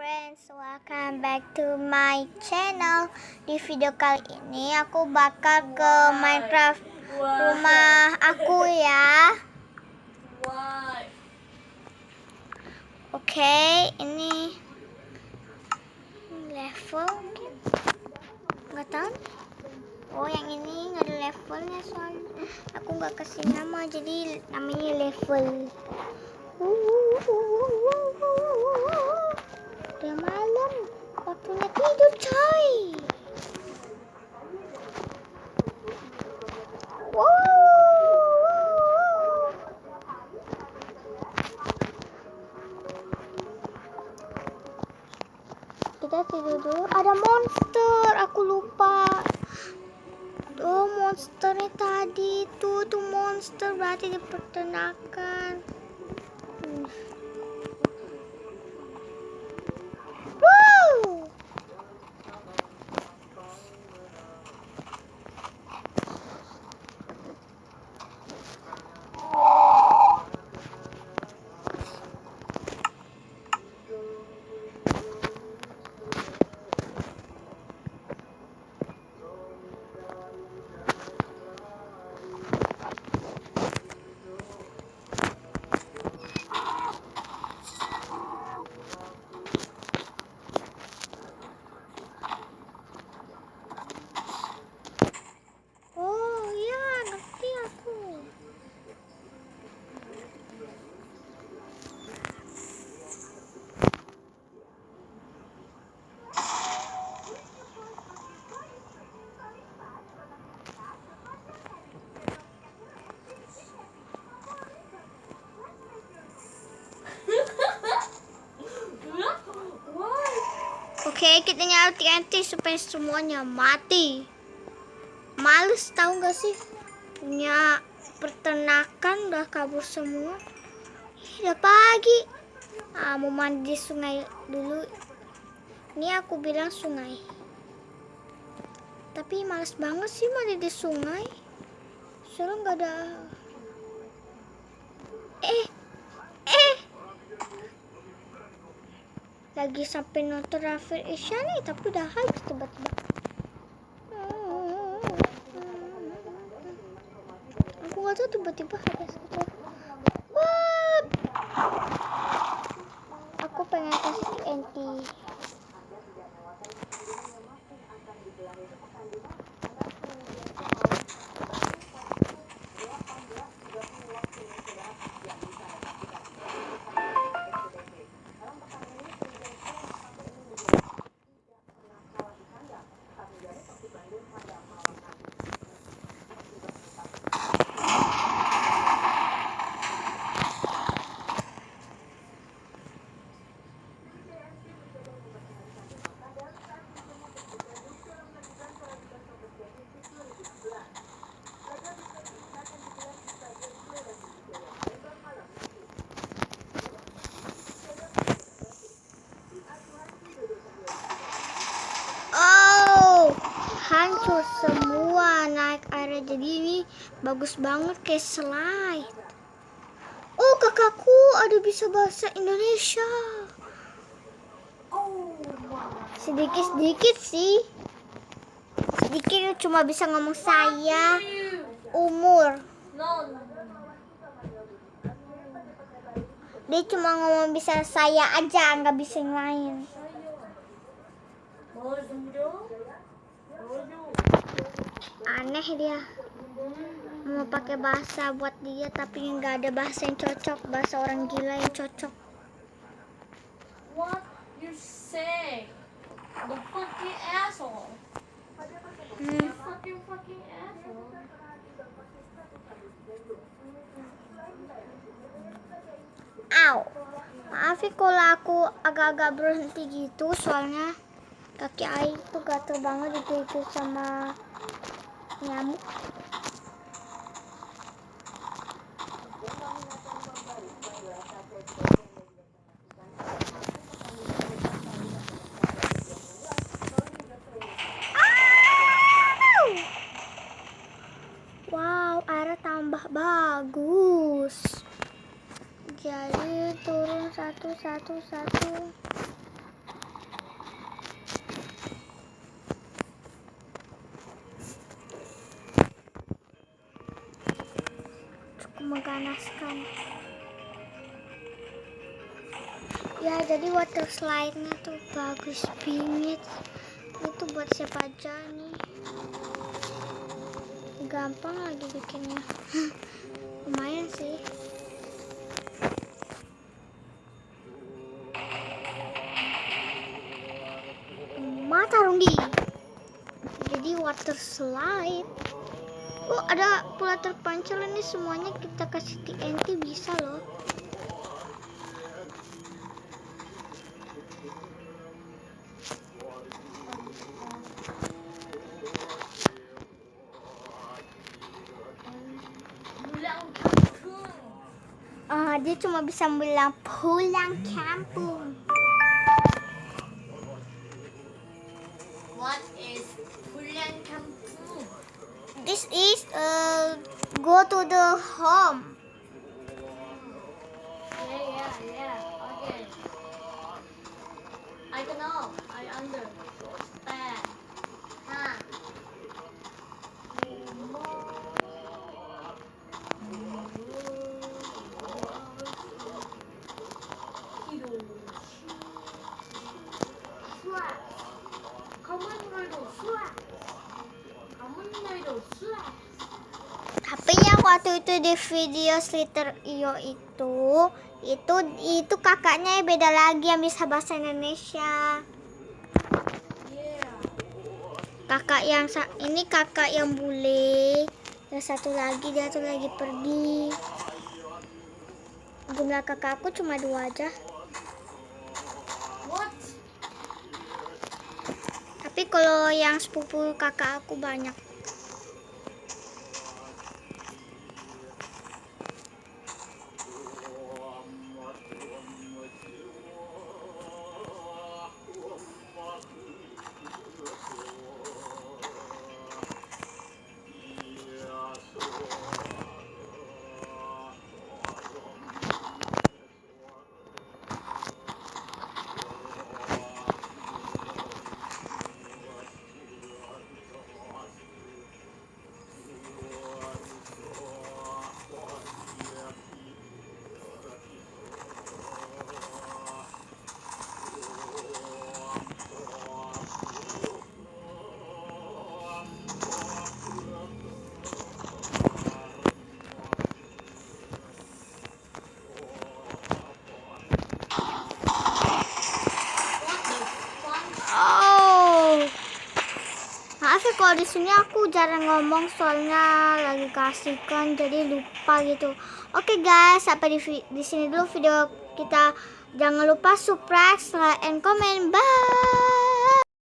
friends, welcome back to my channel. Di video kali ini aku bakal ke Minecraft rumah aku ya. Oke, ini level nggak tahu. Oh, yang ini nggak ada levelnya soalnya aku nggak kasih nama, jadi namanya level. Udah malam, waktunya tidur coy. Kita tidur dulu. Ada monster, aku lupa. Oh, monsternya tadi tuh monster, berarti di peternakan. Wow. Oke, kita nyalain TNT supaya semuanya mati. Males tahu nggak sih? Punya peternakan udah kabur semua. Udah pagi. Mau mandi di sungai dulu. Ini aku bilang sungai. Tapi males banget sih mandi di sungai. Soalnya nggak ada. Lagi sampai nonton Raffi Isya nih, tapi udah habis tiba-tiba. Aku nggak tahu tiba-tiba habis gitu. Wah, aku pengen kasih TNT. Hancur semua, naik air, jadi ini bagus banget kayak slide. Oh, kakakku ada bisa bahasa Indonesia. Sedikit sih, sedikit, cuma bisa ngomong saya, umur. Dia cuma ngomong bisa saya aja, nggak bisa yang lain. Aneh dia, mau pakai bahasa buat dia tapi nggak ada bahasa yang cocok, bahasa orang gila yang cocok. What you say? The fucking asshole. The fucking asshole. Aw, maaf ya kalau aku agak-agak berhenti gitu, soalnya kaki Ai itu gatel banget itu sama nyamuk. Wow, airnya tambah bagus. Jadi turun satu. memanaskan. Ya, jadi water slide-nya tuh bagus banget. Itu buat siapa aja nih. Gampang lagi bikinnya. Lumayan sih. Mata Rundi. Jadi water slide. Oh, ada pula terpancel ini, semuanya kita kasih TNT bisa loh. Dia cuma bisa bilang pulang kampung. What is pulang kampung? This is go to the home. Yeah. Okay. I can know. I understand. Huh. Tapi yang waktu itu di video Slither Iyo itu kakaknya beda lagi yang bisa bahasa Indonesia. Yeah. Ini kakak yang bule. Yang satu lagi dia tuh lagi pergi. Jumlah kakak aku cuma 2 aja. What? Tapi kalau yang sepupu kakak aku banyak. Maaf ya kalau di sini aku jarang ngomong soalnya lagi keasikan jadi lupa gitu. Oke guys, sampai di sini dulu video kita. Jangan lupa subscribe, like, and comment. Bye.